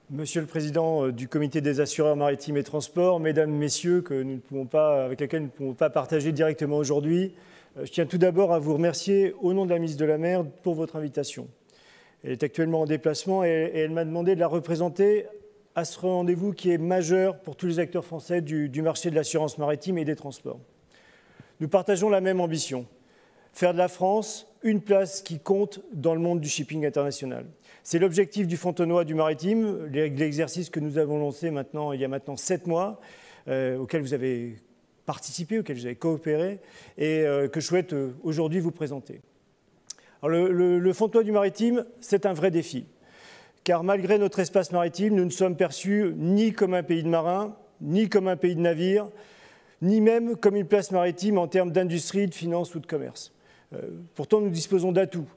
Monsieur le Président du Comité des assureurs maritimes et transports, Mesdames, Messieurs, avec lesquels nous ne pouvons pas partager directement aujourd'hui, je tiens tout d'abord à vous remercier au nom de la ministre de la Mer pour votre invitation. Elle est actuellement en déplacement et elle m'a demandé de la représenter à ce rendez-vous qui est majeur pour tous les acteurs français du marché de l'assurance maritime et des transports. Nous partageons la même ambition, faire de la France une place qui compte dans le monde du shipping international. C'est l'objectif du Fontenoy du maritime, l'exercice que nous avons lancé il y a maintenant 7 mois, auquel vous avez participé, auquel vous avez coopéré, et que je souhaite aujourd'hui vous présenter. Alors, le Fontenoy du maritime, c'est un vrai défi, car malgré notre espace maritime, nous ne sommes perçus ni comme un pays de marins, ni comme un pays de navires, ni même comme une place maritime en termes d'industrie, de finance ou de commerce. Pourtant, nous disposons d'atouts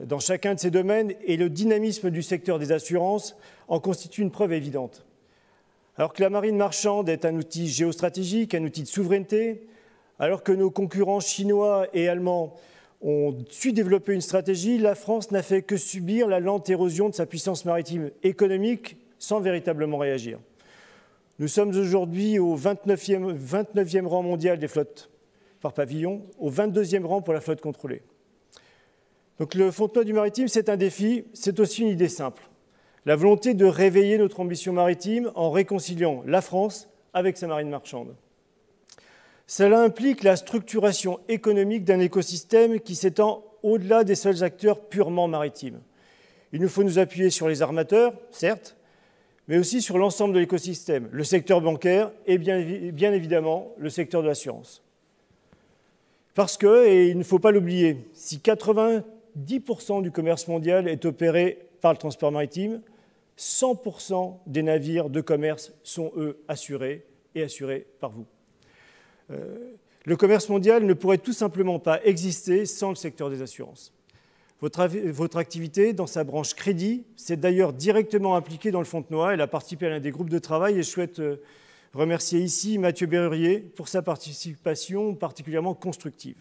dans chacun de ces domaines et le dynamisme du secteur des assurances en constitue une preuve évidente. Alors que la marine marchande est un outil géostratégique, un outil de souveraineté, alors que nos concurrents chinois et allemands ont su développer une stratégie, la France n'a fait que subir la lente érosion de sa puissance maritime économique sans véritablement réagir. Nous sommes aujourd'hui au 29e rang mondial des flottes par pavillon, au 22e rang pour la flotte contrôlée. Donc le Fontenoy du maritime, c'est un défi, c'est aussi une idée simple. La volonté de réveiller notre ambition maritime en réconciliant la France avec sa marine marchande. Cela implique la structuration économique d'un écosystème qui s'étend au-delà des seuls acteurs purement maritimes. Il nous faut nous appuyer sur les armateurs, certes, mais aussi sur l'ensemble de l'écosystème, le secteur bancaire et bien évidemment le secteur de l'assurance. Parce que, et il ne faut pas l'oublier, si 90% du commerce mondial est opéré par le transport maritime, 100% des navires de commerce sont, eux, assurés et assurés par vous. Le commerce mondial ne pourrait tout simplement pas exister sans le secteur des assurances. Votre activité dans sa branche crédit s'est d'ailleurs directement impliquée dans le Fontenoy. Elle a participé à l'un des groupes de travail et je souhaite remercier ici Mathieu Berrurier pour sa participation particulièrement constructive.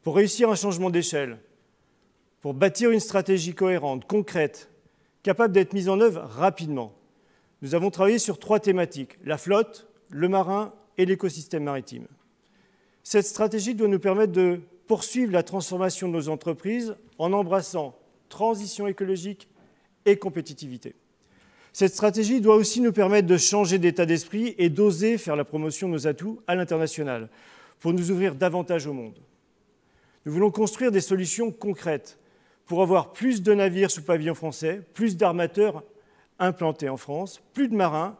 Pour réussir un changement d'échelle, pour bâtir une stratégie cohérente, concrète, capable d'être mise en œuvre rapidement, nous avons travaillé sur 3 thématiques, la flotte, le marin et l'écosystème maritime. Cette stratégie doit nous permettre de poursuivre la transformation de nos entreprises en embrassant transition écologique et compétitivité. Cette stratégie doit aussi nous permettre de changer d'état d'esprit et d'oser faire la promotion de nos atouts à l'international pour nous ouvrir davantage au monde. Nous voulons construire des solutions concrètes pour avoir plus de navires sous pavillon français, plus d'armateurs implantés en France, plus de marins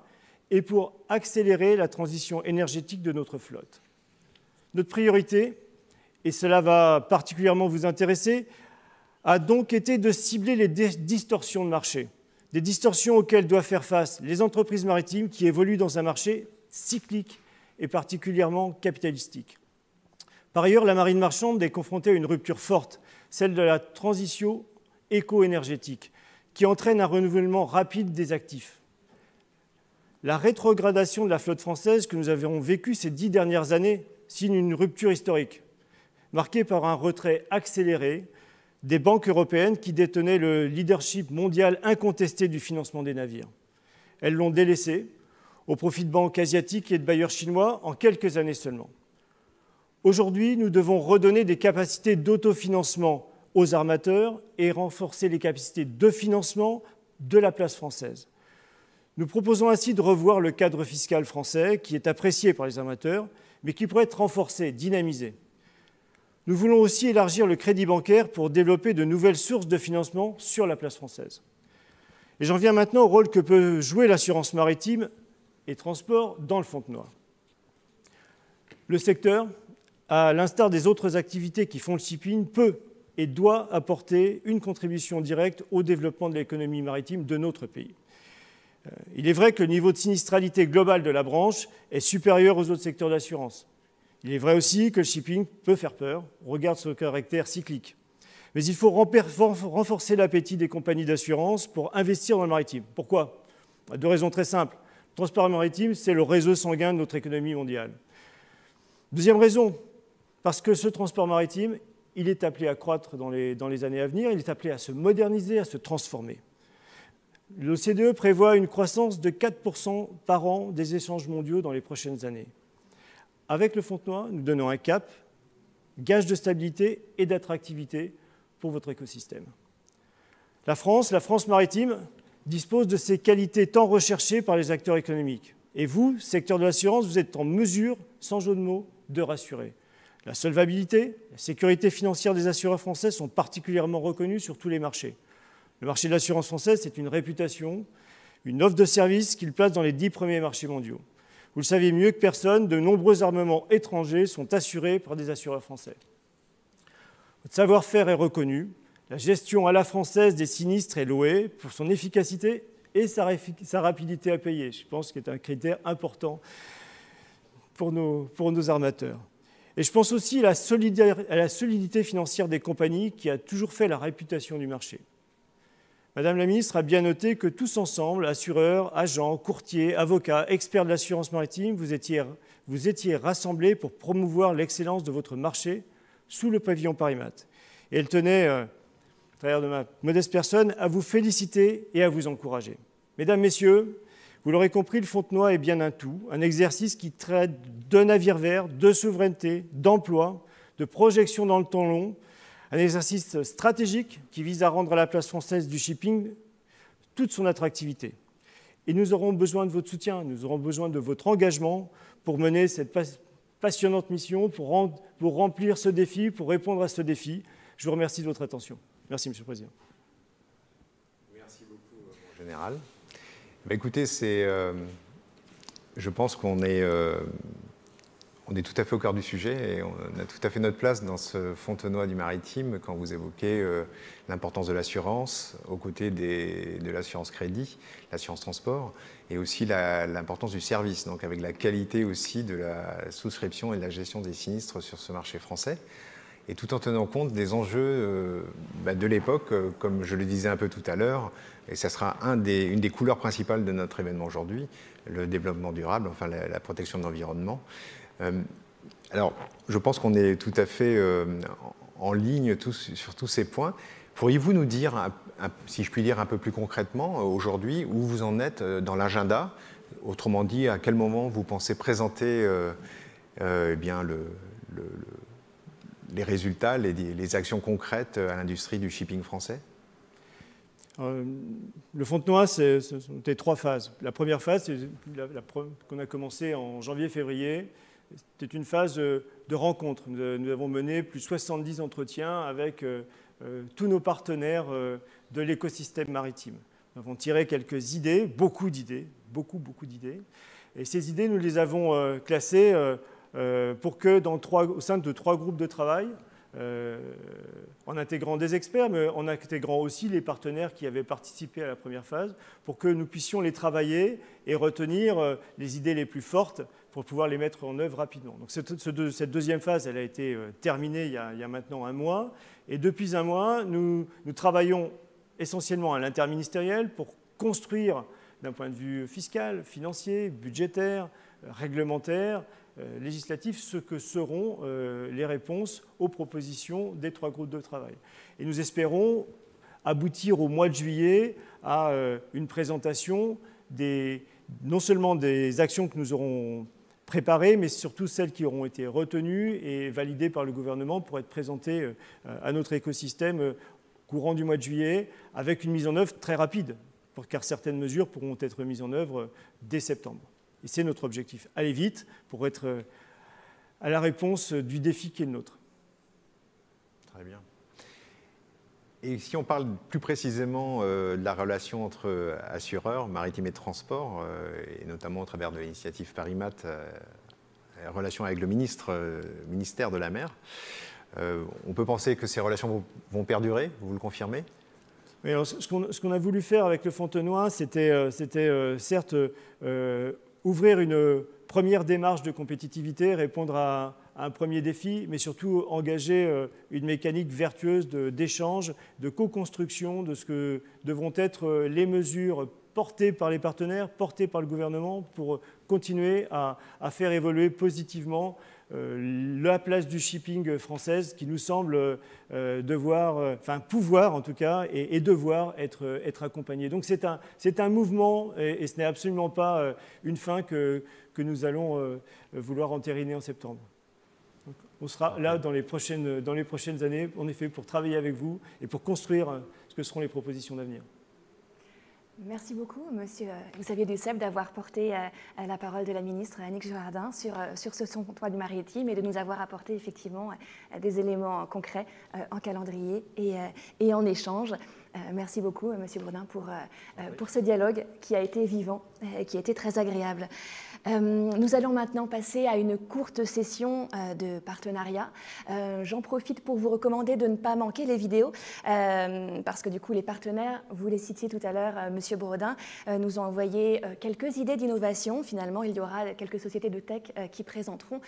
et pour accélérer la transition énergétique de notre flotte. Notre priorité, et cela va particulièrement vous intéresser, a donc été de cibler les distorsions de marché. Des distorsions auxquelles doivent faire face les entreprises maritimes qui évoluent dans un marché cyclique et particulièrement capitalistique. Par ailleurs, la marine marchande est confrontée à une rupture forte, celle de la transition éco-énergétique, qui entraîne un renouvellement rapide des actifs. La rétrogradation de la flotte française que nous avons vécue ces 10 dernières années signe une rupture historique, marquée par un retrait accéléré des banques européennes qui détenaient le leadership mondial incontesté du financement des navires. Elles l'ont délaissé au profit de banques asiatiques et de bailleurs chinois en quelques années seulement. Aujourd'hui, nous devons redonner des capacités d'autofinancement aux armateurs et renforcer les capacités de financement de la place française. Nous proposons ainsi de revoir le cadre fiscal français qui est apprécié par les armateurs, mais qui pourrait être renforcé, dynamisé. Nous voulons aussi élargir le crédit bancaire pour développer de nouvelles sources de financement sur la place française. Et j'en viens maintenant au rôle que peut jouer l'assurance maritime et transport dans le Fontenoy. Le secteur, à l'instar des autres activités qui font le shipping, peut et doit apporter une contribution directe au développement de l'économie maritime de notre pays. Il est vrai que le niveau de sinistralité global de la branche est supérieur aux autres secteurs d'assurance. Il est vrai aussi que le shipping peut faire peur au regard de son caractère cyclique. Mais il faut renforcer l'appétit des compagnies d'assurance pour investir dans le maritime. Pourquoi ? 2 raisons très simples. Le transport maritime, c'est le réseau sanguin de notre économie mondiale. Deuxième raison, parce que ce transport maritime, il est appelé à croître dans les années à venir, il est appelé à se moderniser, à se transformer. L'OCDE prévoit une croissance de 4% par an des échanges mondiaux dans les prochaines années. Avec le Fontenoy, nous donnons un cap, gage de stabilité et d'attractivité pour votre écosystème. La France maritime, dispose de ces qualités tant recherchées par les acteurs économiques. Et vous, secteur de l'assurance, vous êtes en mesure, sans jeu de mots, de rassurer. La solvabilité, la sécurité financière des assureurs français sont particulièrement reconnues sur tous les marchés. Le marché de l'assurance française, c'est une réputation, une offre de service qu'il place dans les 10 premiers marchés mondiaux. Vous le savez mieux que personne, de nombreux armements étrangers sont assurés par des assureurs français. Votre savoir-faire est reconnu. La gestion à la française des sinistres est louée pour son efficacité et sa rapidité à payer. Je pense que c'est un critère important pour nos armateurs. Et je pense aussi à la solidité financière des compagnies qui a toujours fait la réputation du marché. Madame la ministre a bien noté que tous ensemble, assureurs, agents, courtiers, avocats, experts de l'assurance maritime, vous étiez rassemblés pour promouvoir l'excellence de votre marché sous le pavillon Parimat. Et elle tenait, à travers de ma modeste personne, à vous féliciter et à vous encourager. Mesdames, Messieurs, vous l'aurez compris, le Fontenoy est bien un tout, un exercice qui traite de navire vert, de souveraineté, d'emploi, de projection dans le temps long, un exercice stratégique qui vise à rendre à la place française du shipping toute son attractivité. Et nous aurons besoin de votre soutien, nous aurons besoin de votre engagement pour mener cette passionnante mission, pour remplir ce défi, pour répondre à ce défi. Je vous remercie de votre attention. Merci, Monsieur le Président. Merci beaucoup, mon général. Écoutez, je pense qu'on est tout à fait au cœur du sujet et on a tout à fait notre place dans ce Fontenoy du maritime quand vous évoquez l'importance de l'assurance aux côtés de l'assurance crédit, l'assurance transport et aussi l'importance du service, donc avec la qualité aussi de la souscription et de la gestion des sinistres sur ce marché français. Et tout en tenant compte des enjeux de l'époque, comme je le disais un peu tout à l'heure, et ça sera une des couleurs principales de notre événement aujourd'hui, le développement durable, enfin la protection de l'environnement. Alors, je pense qu'on est tout à fait en ligne sur tous ces points. Pourriez-vous nous dire, si je puis dire un peu plus concrètement, aujourd'hui, où vous en êtes dans l'agenda? Autrement dit, à quel moment vous pensez présenter les résultats, les actions concrètes à l'industrie du shipping français? Le Fontenoy, ce sont 3 phases. La première phase, c'est qu'on a commencé en janvier-février. C'était une phase de rencontre. Nous avons mené plus de 70 entretiens avec tous nos partenaires de l'écosystème maritime. Nous avons tiré quelques idées, beaucoup d'idées. Et ces idées, nous les avons classées pour que au sein de 3 groupes de travail, en intégrant des experts, mais en intégrant aussi les partenaires qui avaient participé à la première phase, pour que nous puissions les travailler et retenir les idées les plus fortes pour pouvoir les mettre en œuvre rapidement. Donc cette deuxième phase, elle a été terminée il y a maintenant 1 mois. Et depuis 1 mois, nous travaillons essentiellement à l'interministériel pour construire, d'un point de vue fiscal, financier, budgétaire, réglementaire, législatif, ce que seront les réponses aux propositions des 3 groupes de travail. Et nous espérons aboutir au mois de juillet à une présentation non seulement des actions que nous aurons préparées, mais surtout celles qui auront été retenues et validées par le gouvernement pour être présentées à notre écosystème courant du mois de juillet, avec une mise en œuvre très rapide, car certaines mesures pourront être mises en œuvre dès septembre. Et c'est notre objectif, aller vite pour être à la réponse du défi qui est le nôtre. Très bien. Et si on parle plus précisément de la relation entre assureurs, maritimes et transport, et notamment au travers de l'initiative Parimat, relation avec le ministère de la Mer, on peut penser que ces relations vont perdurer, vous le confirmez? Oui, alors, ce qu'on a voulu faire avec le Fontenoy, c'était certes ouvrir une première démarche de compétitivité, répondre à un premier défi, mais surtout engager une mécanique vertueuse d'échange, de co-construction de ce que devront être les mesures porté par les partenaires, porté par le gouvernement pour continuer à faire évoluer positivement la place du shipping française qui nous semble pouvoir en tout cas et devoir être accompagné. Donc c'est un mouvement et ce n'est absolument pas une fin que nous allons vouloir entériner en septembre. Donc, on sera là dans les prochaines années, en effet, pour travailler avec vous et pour construire ce que seront les propositions d'avenir. Merci beaucoup, Monsieur Xavier Duceppe, d'avoir porté la parole de la ministre Annick Girardin sur ce toit du maritime et de nous avoir apporté effectivement des éléments concrets en calendrier et en échange. Merci beaucoup, Monsieur Brodin, pour ce dialogue qui a été vivant et qui a été très agréable. Nous allons maintenant passer à une courte session de partenariat. J'en profite pour vous recommander de ne pas manquer les vidéos parce que du coup les partenaires, vous les citiez tout à l'heure, Monsieur Brodin, nous ont envoyé quelques idées d'innovation. Finalement, il y aura quelques sociétés de tech qui présenteront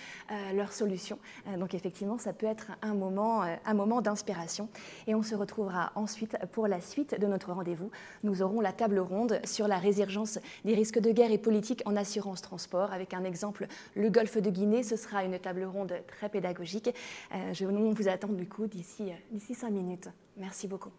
leurs solutions. Donc effectivement, ça peut être un moment d'inspiration. Et on se retrouvera ensuite pour la suite de notre rendez-vous. Nous aurons la table ronde sur la résurgence des risques de guerre et politique en assurance transport avec un exemple, le golfe de Guinée. Ce sera une table ronde très pédagogique. Je vous attends du coup d'ici 5 minutes. Merci beaucoup.